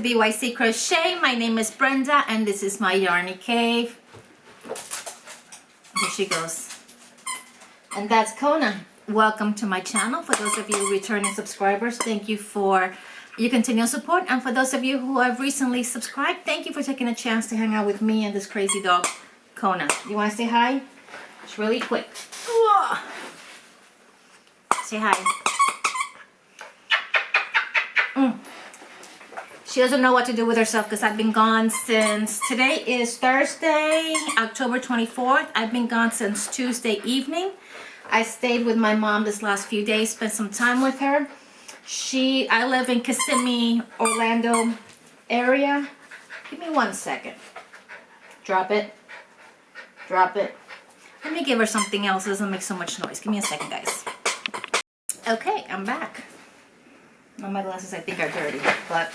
to B.Y.C Crochet. My name is Brenda and this is my Yarny Cave. Here she goes. And that's Kona. Welcome to my channel. For those of you returning subscribers, thank you for your continual support. And for those of you who have recently subscribed, thank you for taking a chance to hang out with me and this crazy dog, Kona. You want to say hi? It's really quick. Whoa. Say hi. She doesn't know what to do with herself because I've been gone since, today is Thursday, October 24th. I've been gone since Tuesday evening. I stayed with my mom this last few days, spent some time with her. I live in Kissimmee, Orlando area. Give me 1 second. Drop it. Drop it. Let me give her something else that doesn't make so much noise. Give me a second, guys. Okay, I'm back. Now my glasses I think are dirty, but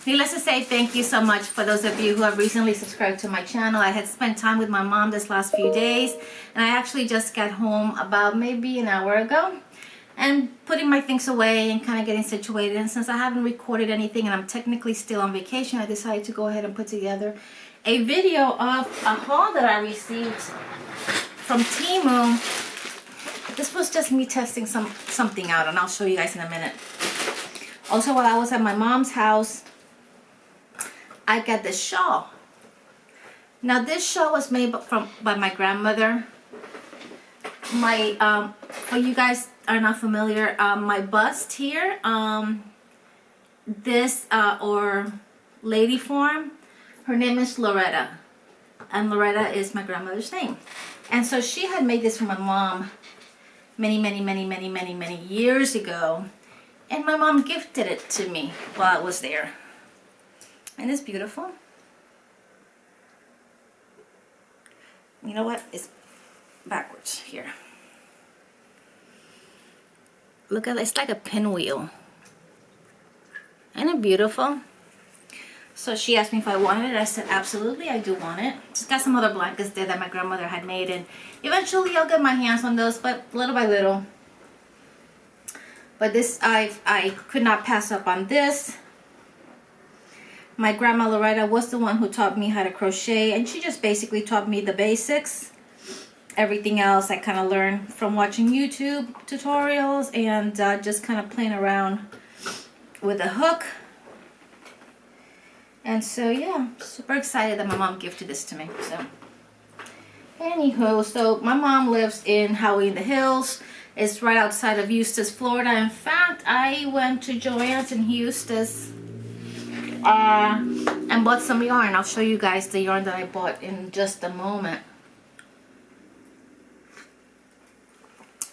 needless to say, thank you so much for those of you who have recently subscribed to my channel. I had spent time with my mom this last few days, and I actually just got home about maybe an hour ago and putting my things away and kind of getting situated. And since I haven't recorded anything and I'm technically still on vacation, I decided to go ahead and put together a video of a haul that I received from Temu. This was just me testing something out, and I'll show you guys in a minute. Also, while I was at my mom's house, I got this shawl. Now this shawl was made by my grandmother. For you guys are not familiar, my bust here, or lady form, her name is Loretta. And Loretta is my grandmother's name. And so she had made this for my mom many years ago. And my mom gifted it to me while I was there. And it's beautiful. You know what? It's backwards here. Look at it. It's like a pinwheel. Isn't it beautiful? So she asked me if I wanted it. I said, absolutely, I do want it. She's got some other blankets there that my grandmother had made. And eventually I'll get my hands on those, but little by little. But this, I could not pass up on this. My grandma Loretta was the one who taught me how to crochet, and she just basically taught me the basics. Everything else I kind of learned from watching YouTube tutorials and just kind of playing around with a hook. And so yeah, super excited that my mom gifted this to me. So anywho, so my mom lives in Howey in the Hills. It's right outside of Eustis, Florida. In fact, I went to Joanns in Eustis and bought some yarn. I'll show you guys the yarn that I bought in just a moment.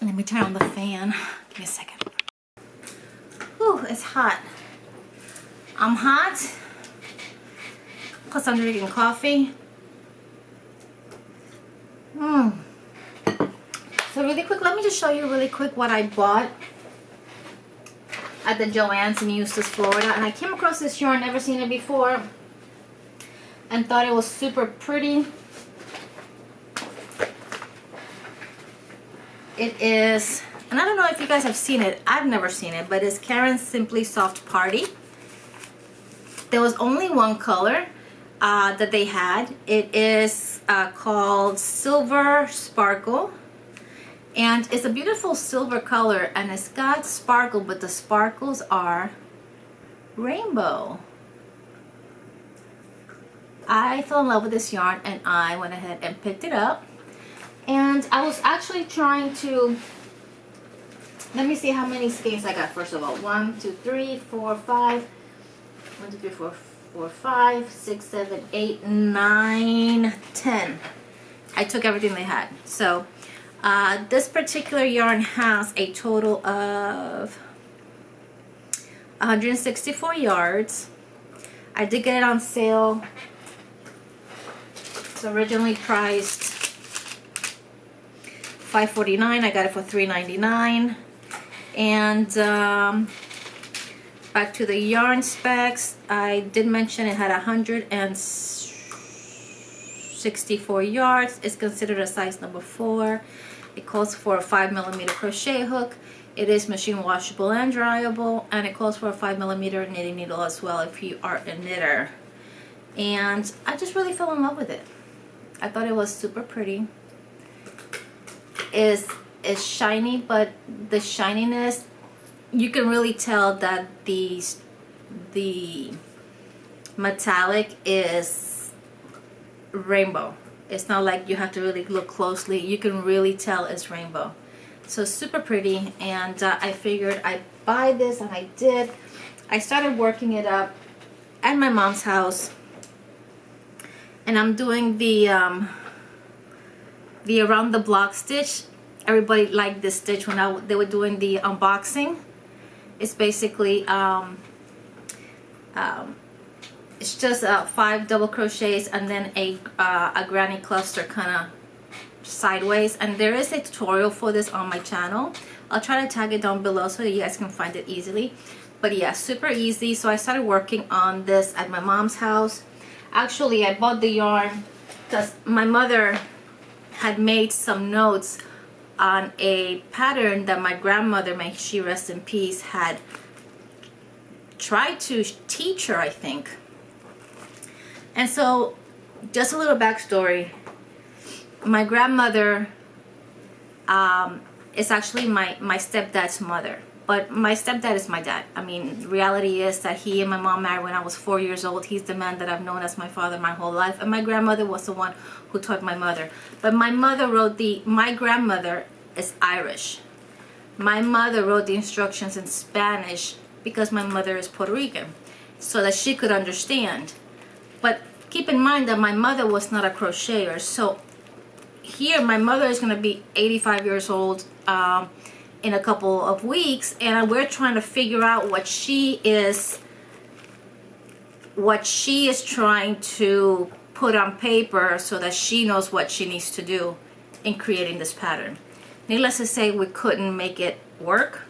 Let me turn on the fan. Give me a second. Whew, it's hot. I'm hot. Plus I'm drinking coffee. So really quick, let me just show you really quick what I bought at the Joanns in Eustis, Florida. And I came across this yarn, never seen it before, and thought it was super pretty. It is, and I don't know if you guys have seen it, I've never seen it, but it's Karen's Simply Soft Party. There was only one color that they had. It is called Silver Sparkle. And it's a beautiful silver color, and it's got sparkle, but the sparkles are rainbow. I fell in love with this yarn, and I went ahead and picked it up. And I was actually trying to, let me see how many skeins I got first of all. 1, 2, 3, 4, 5. 1, 2, 3, 4, 4, 5, 6, 7, 8, 9, 10. I took everything they had. So this particular yarn has a total of 164 yards. I did get it on sale. It's originally priced $5.49. I got it for $3.99. And back to the yarn specs, I did mention it had 164 yards. It's considered a size number 4. It calls for a 5mm crochet hook, It is machine washable and dryable, and it calls for a 5mm knitting needle as well if you are a knitter. And I just really fell in love with it. I thought it was super pretty. It's shiny, but the shininess, you can really tell that the metallic is rainbow. It's not like you have to really look closely. You can really tell it's rainbow. So super pretty, and I figured I'd buy this, and I did. I started working it up at my mom's house, and I'm doing the around the block stitch. Everybody liked this stitch when they were doing the unboxing. It's basically it's just 5 double crochets and then a granny cluster kind of sideways, and there is a tutorial for this on my channel. I'll try to tag it down below so that you guys can find it easily. But yeah, super easy. So I started working on this at my mom's house. Actually, I bought the yarn because my mother had made some notes on a pattern that my grandmother, may she rest in peace, had tried to teach her, I think. And so, just a little backstory. My grandmother is actually my stepdad's mother. But my stepdad is my dad. I mean, the reality is that he and my mom married when I was 4 years old. He's the man that I've known as my father my whole life. And my grandmother was the one who taught my mother. But my mother wrote my grandmother is Irish. My mother wrote the instructions in Spanish because my mother is Puerto Rican, so that she could understand. But keep in mind that my mother was not a crocheter. So here, my mother is going to be 85 years old in a couple of weeks, and we're trying to figure out what she is trying to put on paper so that she knows what she needs to do in creating this pattern. Needless to say, we couldn't make it work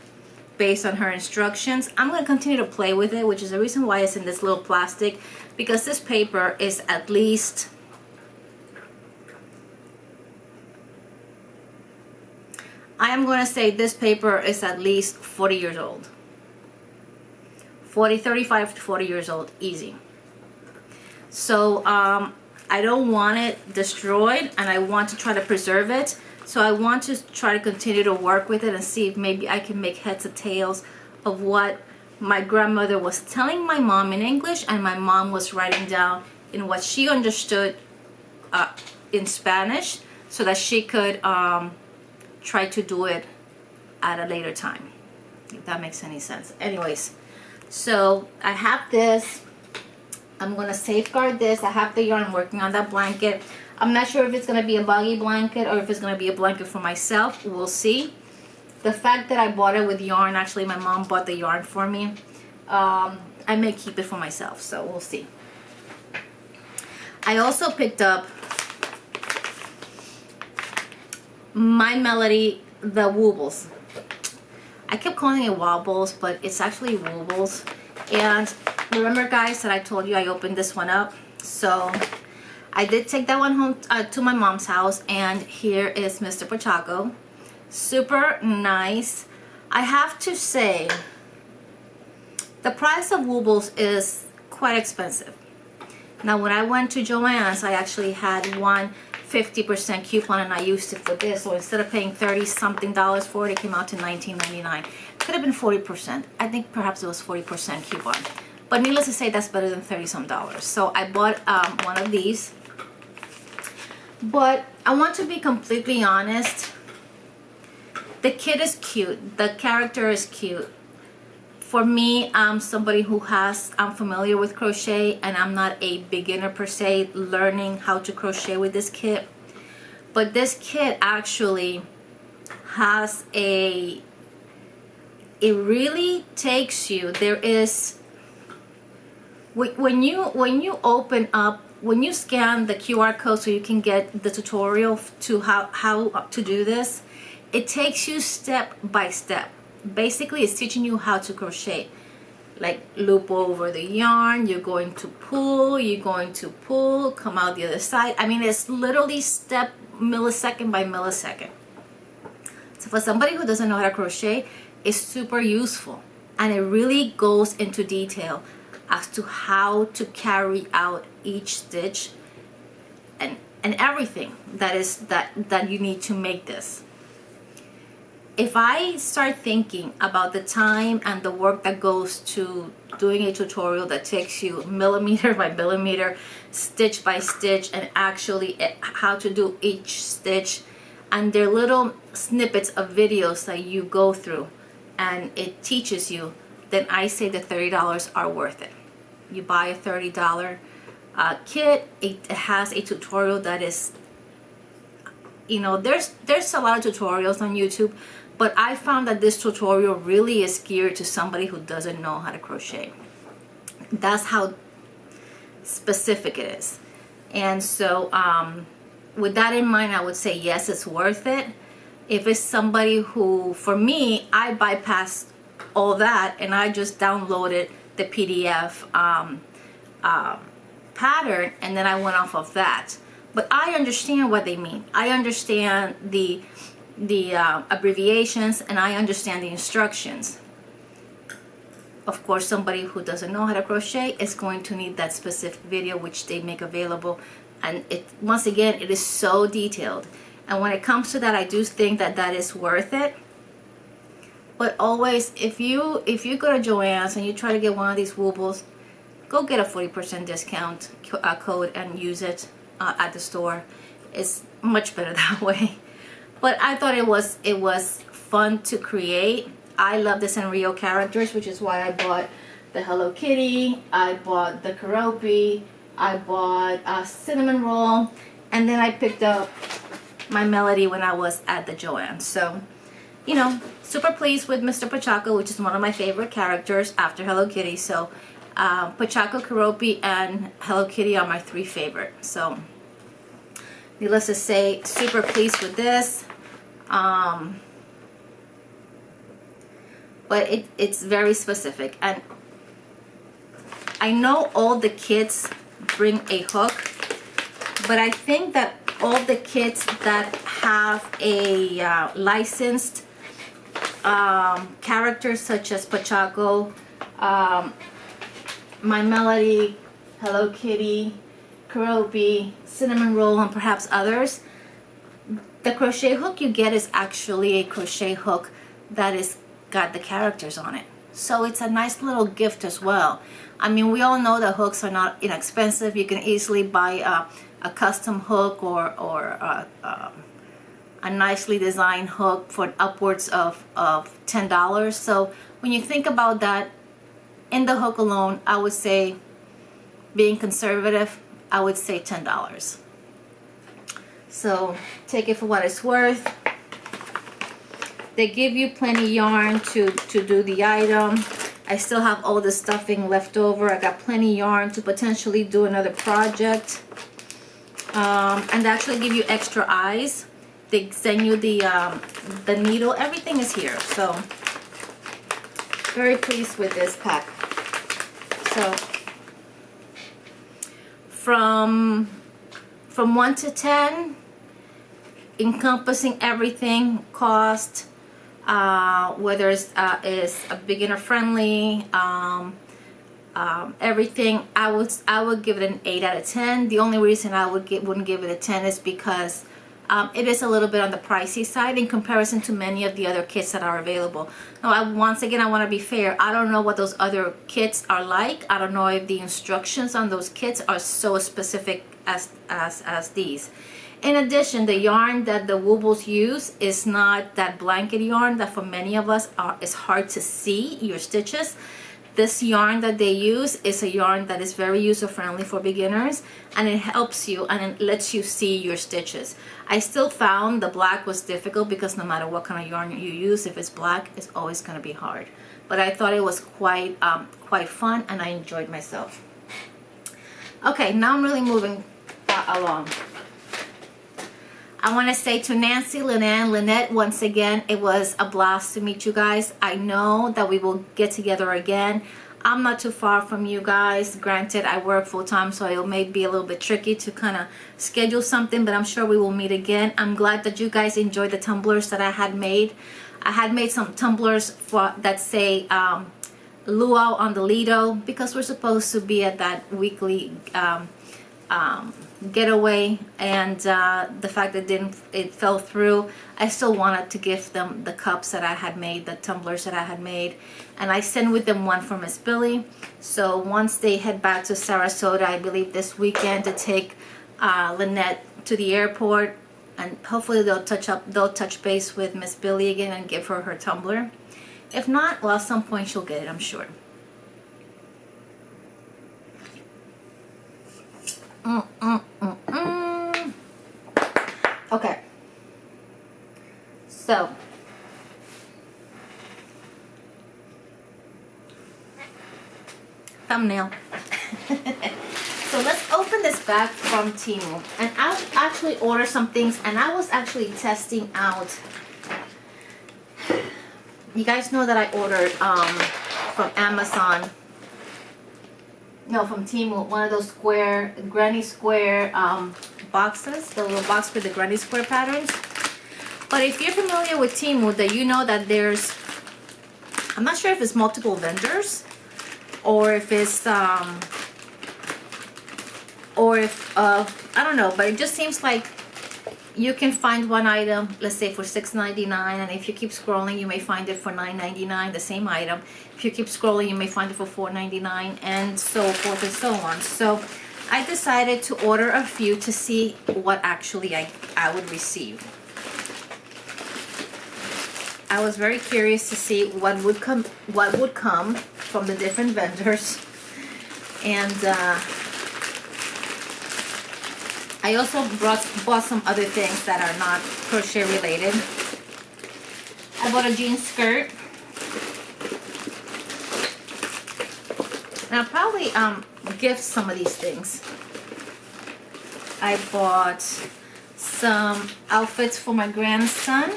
based on her instructions. I'm going to continue to play with it, which is the reason why it's in this little plastic, because this paper is at least, I am going to say this paper is at least 40 years old. 35 to 40 years old, easy. So I don't want it destroyed, and I want to try to preserve it. So I want to try to continue to work with it and see if maybe I can make heads or tails of what my grandmother was telling my mom in English, and my mom was writing down in what she understood in Spanish, so that she could try to do it at a later time, if that makes any sense. Anyways, so I have this. I'm gonna safeguard this. I have the yarn working on that blanket. I'm not sure if it's gonna be a buggy blanket or if it's gonna be a blanket for myself. We'll see. The fact that I bought it with yarn, actually my mom bought the yarn for me. I may keep it for myself, so we'll see. I also picked up My Melody, the Woobles. I kept calling it Wobbles, but it's actually Woobles. And remember, guys, that I told you I opened this one up? So I did take that one home to my mom's house, and here is Mr. Pochaco. Super nice. I have to say, the price of Woobles is quite expensive. Now, when I went to Joanns, I actually had one 50% coupon, and I used it for this. So instead of paying $30-something for it, it came out to $19.99. Could have been 40%. I think perhaps it was 40% coupon. But needless to say, that's better than $30-some. So I bought one of these. But I want to be completely honest. The kit is cute. The character is cute. For me, I'm somebody I'm familiar with crochet, and I'm not a beginner per se learning how to crochet with this kit. But this kit actually has it really takes you, there is, when you open up, when you scan the QR code so you can get the tutorial to how to do this, it takes you step by step. Basically, it's teaching you how to crochet. Like, loop over the yarn, you're going to pull, come out the other side. I mean, it's literally millisecond by millisecond. So for somebody who doesn't know how to crochet, is super useful, and it really goes into detail as to how to carry out each stitch and everything that you need to make this. If I start thinking about the time and the work that goes to doing a tutorial that takes you millimeter by millimeter, stitch by stitch, and actually how to do each stitch, and they're little snippets of videos that you go through and it teaches you, then I say the $30 are worth it. You buy a $30 kit, it has a tutorial that is, you know, there's a lot of tutorials on YouTube, but I found that this tutorial really is geared to somebody who doesn't know how to crochet. That's how specific it is. And so with that in mind, I would say yes, it's worth it. If it's somebody who, for me, I bypassed all that and I just downloaded the PDF pattern, and then I went off of that. But I understand what they mean. I understand the abbreviations, and I understand the instructions. Of course, somebody who doesn't know how to crochet is going to need that specific video, which they make available. And it, once again, it is so detailed. And when it comes to that, I do think that that is worth it. But always, if you go to Joanns and you try to get one of these Woobles, go get a 40% discount code and use it at the store. It's much better that way. But I thought it was fun to create. I love the Sanrio characters, which is why I bought the Hello Kitty, I bought the Keroppi, I bought a cinnamon roll, and then I picked up my Melody when I was at the Joanns. So, you know, super pleased with Mr. Pachaco, which is one of my favorite characters after Hello Kitty. So Pachaco, Keroppi, and Hello Kitty are my three favorite. So needless to say, super pleased with this. But it's very specific, and I know all the kits bring a hook, but I think that all the kits that have a licensed characters such as Pachaco, My Melody, Hello Kitty, Keroppi, Cinnamon Roll, and perhaps others, the crochet hook you get is actually a crochet hook that is got the characters on it. So it's a nice little gift as well. I mean, we all know that hooks are not inexpensive. You can easily buy a custom hook or a nicely designed hook for upwards of $10. So when you think about that, in the hook alone, I would say, being conservative, I would say $10. So take it for what it's worth. They give you plenty yarn to do the item. I still have all the stuffing left over. I got plenty yarn to potentially do another project. And they actually give you extra eyes. They send you the needle. Everything is here. So very pleased with this pack. So from 1 to 10, encompassing everything, cost, whether it's a beginner friendly, everything, I would give it an 8 out of 10. The only reason I wouldn't give it a 10 is because it is a little bit on the pricey side in comparison to many of the other kits that are available. Now, once again, I want to be fair. I don't know what those other kits are like. I don't know if the instructions on those kits are so specific as these. In addition, the yarn that the Woobles use is not that blanket yarn that for many of us is hard to see your stitches. This yarn that they use is a yarn that is very user-friendly for beginners, and it helps you and it lets you see your stitches. I still found the black was difficult because no matter what kind of yarn you use, if it's black, it's always going to be hard. But I thought it was quite fun, and I enjoyed myself. Okay, now I'm really moving along. I want to say to Nancy, Lynette, once again, it was a blast to meet you guys. I know that we will get together again. I'm not too far from you guys. Granted, I work full-time, so it may be a little bit tricky to kind of schedule something, but I'm sure we will meet again. I'm glad that you guys enjoyed the tumblers that I had made. I had made some tumblers for that say luau on the Lido, because we're supposed to be at that weekly getaway, and the fact that it fell through, I still wanted to give them the cups that I had made, the tumblers that I had made, and I sent with them one for Miss Billy. So once they head back to Sarasota, I believe this weekend, to take Lynette to the airport, and hopefully they'll touch base with Miss Billy again and give her her tumbler. If not, well, at some point she'll get it, I'm sure. Okay, so thumbnail. So let's open this bag from Temu, and I actually ordered some things, and I was actually testing out. You guys know that I ordered from Amazon, no, from Temu, one of those square, granny square boxes, the little box with the granny square patterns. But if you're familiar with Temu, that you know that there's, I'm not sure if it's multiple vendors, or if it's I don't know, but it just seems like you can find one item, let's say for $6.99, and if you keep scrolling, you may find it for $9.99, the same item. If you keep scrolling, you may find it for $4.99, and so forth and so on. So I decided to order a few to see what actually I would receive. I was very curious to see what would come from the different vendors, and I also bought some other things that are not crochet related. I bought a jean skirt. And I'll probably gift some of these things. I bought some outfits for my grandson.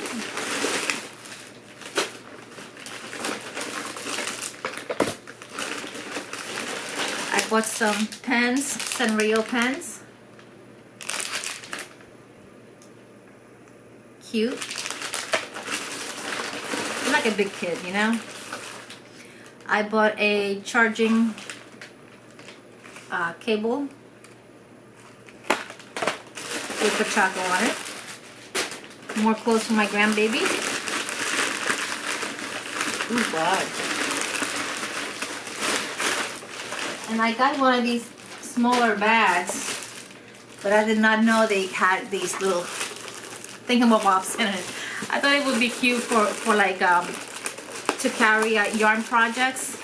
I bought some pens, Sanrio pens. Cute. I'm like a big kid, you know. I bought a charging cable with Pachaco on it. More clothes for my grandbaby. Ooh, God. And I got one of these smaller bags, but I did not know they had these little thingamabobs in it. I thought it would be cute for like to carry yarn projects,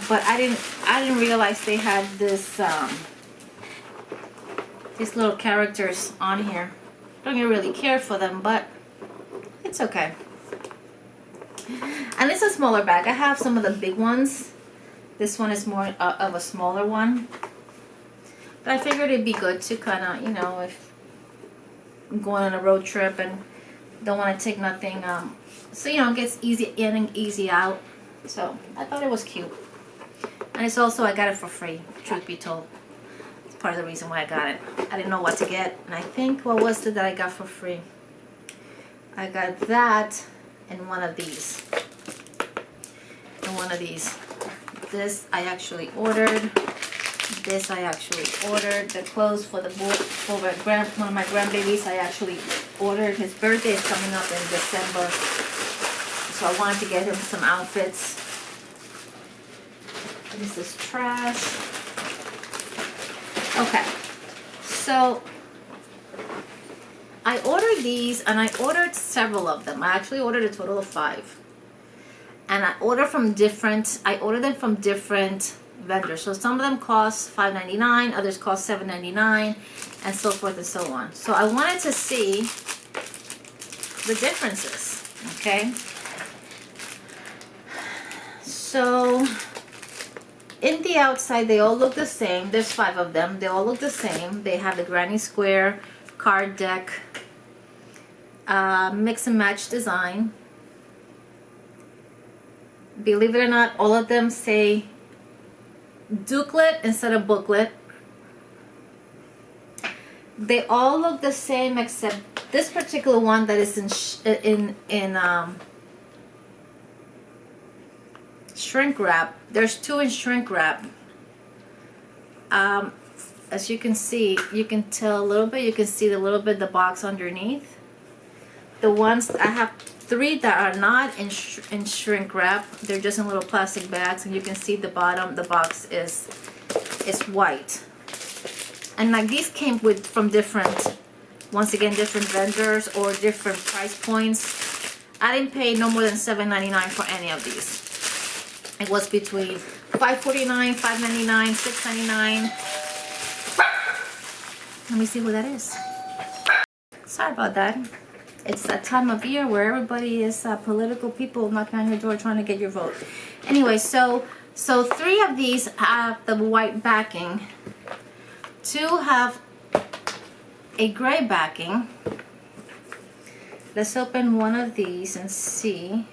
but I didn't realize they had this these little characters on here. Don't really care for them, but it's okay. And it's a smaller bag. I have some of the big ones. This one is more of a smaller one. But I figured it'd be good to kind of, you know, if I'm going on a road trip and don't want to take nothing, so, you know, it gets easy in and easy out. So I thought it was cute. And it's also, I got it for free, truth be told. It's part of the reason why I got it. I didn't know what to get. And I think, what was it that I got for free? I got that and one of these. And one of these. This I actually ordered. This I actually ordered. The clothes for one of my grandbabies I actually ordered. His birthday is coming up in December, so I wanted to get him some outfits. This is trash. Okay, so I ordered these, and I ordered several of them. I actually ordered a total of 5, and I ordered them from different vendors. So some of them cost $5.99, others cost $7.99, and so forth and so on. So I wanted to see the differences. Okay, so in the outside they all look the same. There's 5 of them. They all look the same. They have the granny square card deck mix and match design. Believe it or not, all of them say Dukelet instead of booklet. They all look the same except this particular one that is in shrink wrap. There's 2 in shrink wrap. As you can see, you can tell a little bit. You can see a little bit the box underneath. The ones I have 3 that are not in shrink wrap. They're just in little plastic bags, and you can see the bottom. The box is white. And like these came from different, once again, different vendors or different price points. I didn't pay no more than $7.99 for any of these. It was between $5.49, $5.99, $6.99. Let me see who that is. Sorry about that. It's that time of year where everybody is political people knocking on your door trying to get your vote. Anyway, so 3 of these have the white backing. 2 have a gray backing. Let's open one of these and see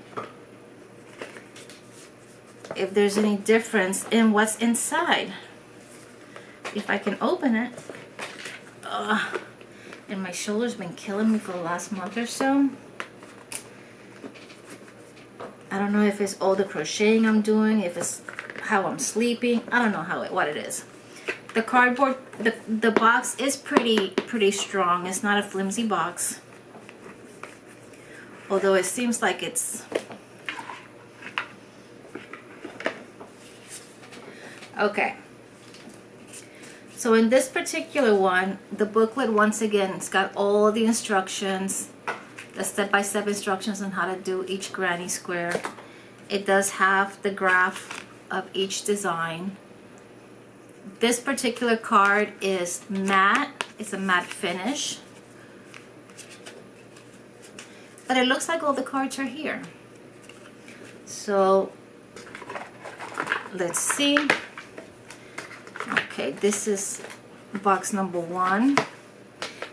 if there's any difference in what's inside. If I can open it. And my shoulder's been killing me for the last month or so. I don't know if it's all the crocheting I'm doing, if it's how I'm sleeping. I don't know what it is. The cardboard, the box is pretty strong. It's not a flimsy box. Although it seems like it's... Okay. So in this particular one, the booklet, once again, it's got all the instructions, the step-by-step instructions on how to do each granny square. It does have the graph of each design. This particular card is matte. It's a matte finish. But it looks like all the cards are here. So let's see. Okay, this is box number 1.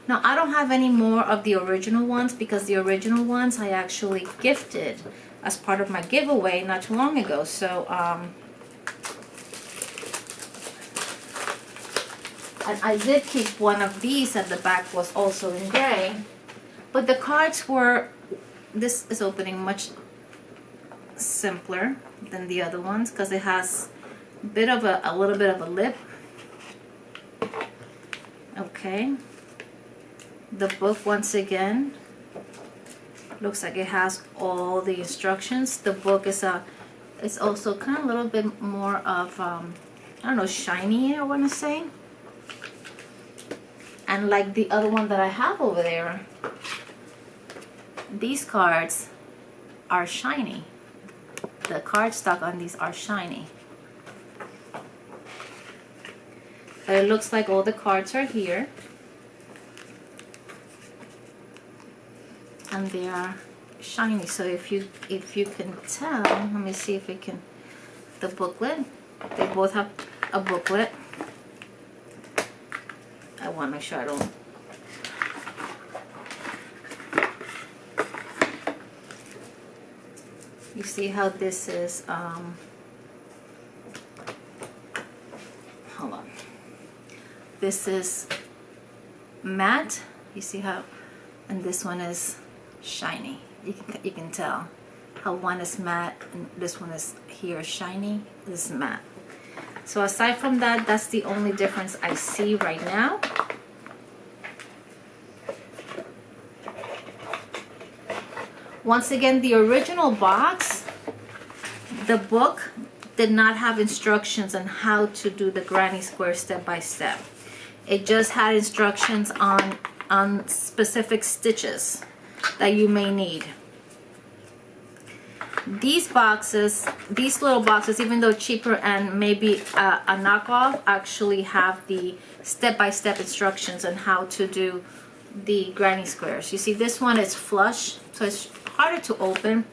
Now, I don't have any more of the original ones because the original ones I actually gifted as part of my giveaway not too long ago. So, and I did keep one of these, and the back was also in gray. But the cards were, this is opening much simpler than the other ones because it has a little bit of a lip. Okay. The book, once again, looks like it has all the instructions. The book is it's also kind of a little bit more of I don't know, shiny, I want to say. And like the other one that I have over there, these cards are shiny. The cardstock on these are shiny. But it looks like all the cards are here. And they are shiny. So if you can tell, let me see if we can, the booklet, they both have a booklet. I want to make sure I don't. You see how this is, hold on. This is matte. You see how, and this one is shiny. You can tell how one is matte and this one is here shiny. This is matte. So aside from that, that's the only difference I see right now. Once again, the original box, the book did not have instructions on how to do the granny square step by step. It just had instructions on specific stitches that you may need. These boxes, these little boxes, even though cheaper and maybe a knockoff, actually have the step-by-step instructions on how to do the granny squares. You see, this one is flush, so it's harder to open.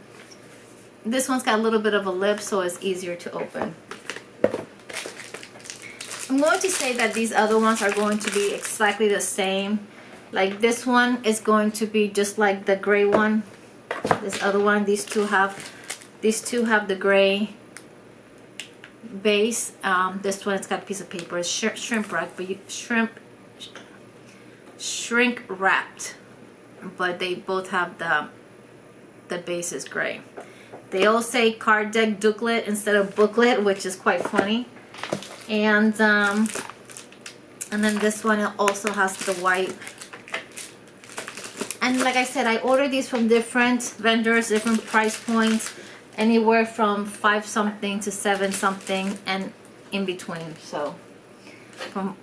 This one's got a little bit of a lip, so it's easier to open. I'm going to say that these other ones are going to be exactly the same. Like this one is going to be just like the gray one. This other one, these two have the gray base. This one, it's got a piece of paper. It's shrimp wrap, but shrink wrapped, but they both have the base is gray. They all say card deck booklet instead of booklet, which is quite funny. And then this one also has the white. And like I said, I ordered these from different vendors, different price points, anywhere from 5 something to 7 something and in between. So from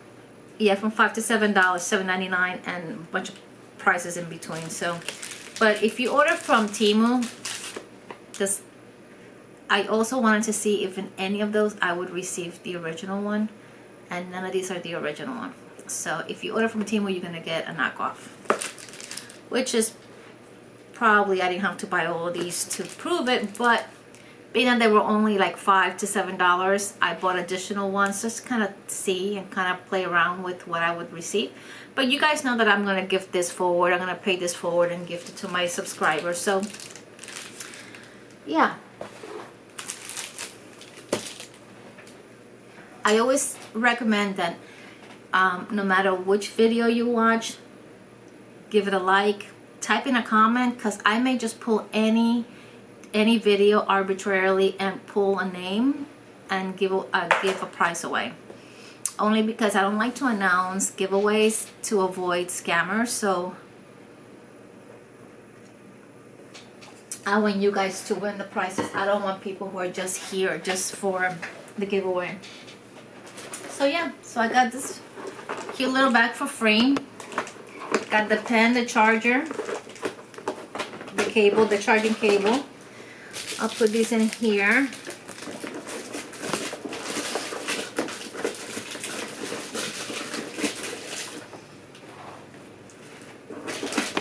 $5 to $7, $7.99, and a bunch of prices in between. So, but if you order from Temu, I also wanted to see if in any of those I would receive the original one, and none of these are the original one. So if you order from Temu, you're gonna get a knockoff, which is probably, I didn't have to buy all of these to prove it, but being that they were only like $5 to $7, I bought additional ones just to kind of see and kind of play around with what I would receive. But you guys know that I'm going to gift this forward. I'm going to pay this forward and gift it to my subscribers. So, yeah. I always recommend that no matter which video you watch, give it a like, type in a comment, because I may just pull any video arbitrarily and pull a name and give a price away. Only because I don't like to announce giveaways to avoid scammers. So I want you guys to win the prizes. I don't want people who are just here just for the giveaway. So yeah, so I got this cute little bag for free. Got the pen, the charger, the cable, the charging cable. I'll put these in here.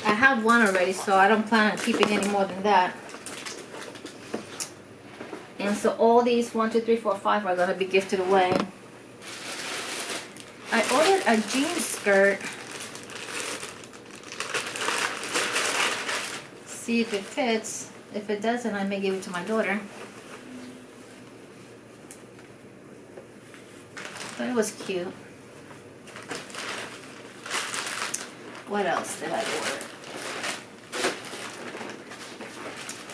I have one already, so I don't plan on keeping any more than that. And so all these 1, 2, 3, 4, 5 are gonna be gifted away. I ordered a jean skirt. See if it fits. If it doesn't, I may give it to my daughter. But it was cute. What else did I order?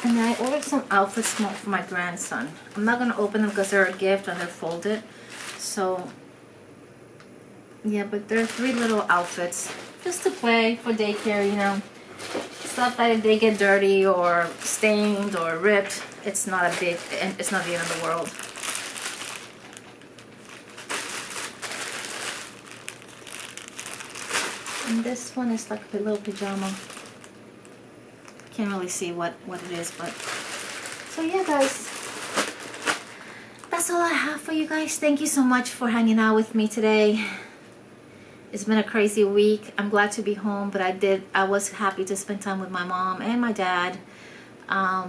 And I ordered some outfits for my grandson. I'm not going to open them because they're a gift and they're folded. So, yeah, but they're 3 little outfits. Just to play for daycare, you know. Stuff that if they get dirty or stained or ripped, it's not the end of the world. And this one is like a little pajama. Can't really see what it is, but so yeah, guys, that's all I have for you guys. Thank you so much for hanging out with me today. It's been a crazy week. I'm glad to be home, but I was happy to spend time with my mom and my dad. I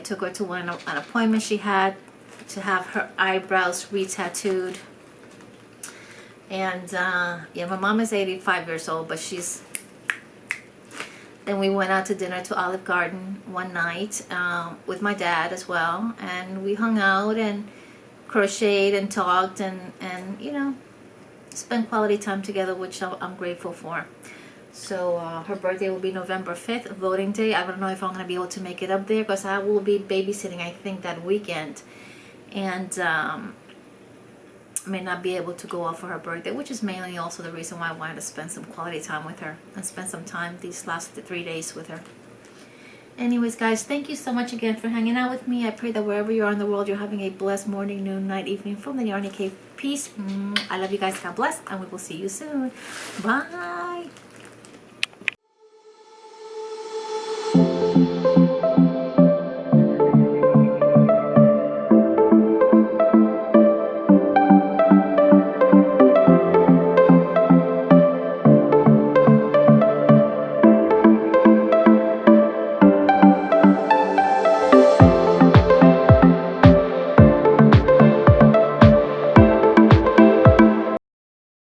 took her to an appointment she had to have her eyebrows re-tattooed. And yeah, my mom is 85 years old, but then we went out to dinner to Olive Garden one night with my dad as well, and we hung out and crocheted and talked and you know, spend quality time together, which I'm grateful for. So her birthday will be November 5th, voting day. I don't know if I'm going to be able to make it up there because I will be babysitting, I think, that weekend. And may not be able to go out for her birthday, which is mainly also the reason why I wanted to spend some quality time with her and spend some time these last 3 days with her. Anyways, guys, thank you so much again for hanging out with me. I pray that wherever you are in the world, you're having a blessed morning, noon, night, evening from the Yarny Cave. Peace. I love you guys. God bless. And we will see you soon. Bye.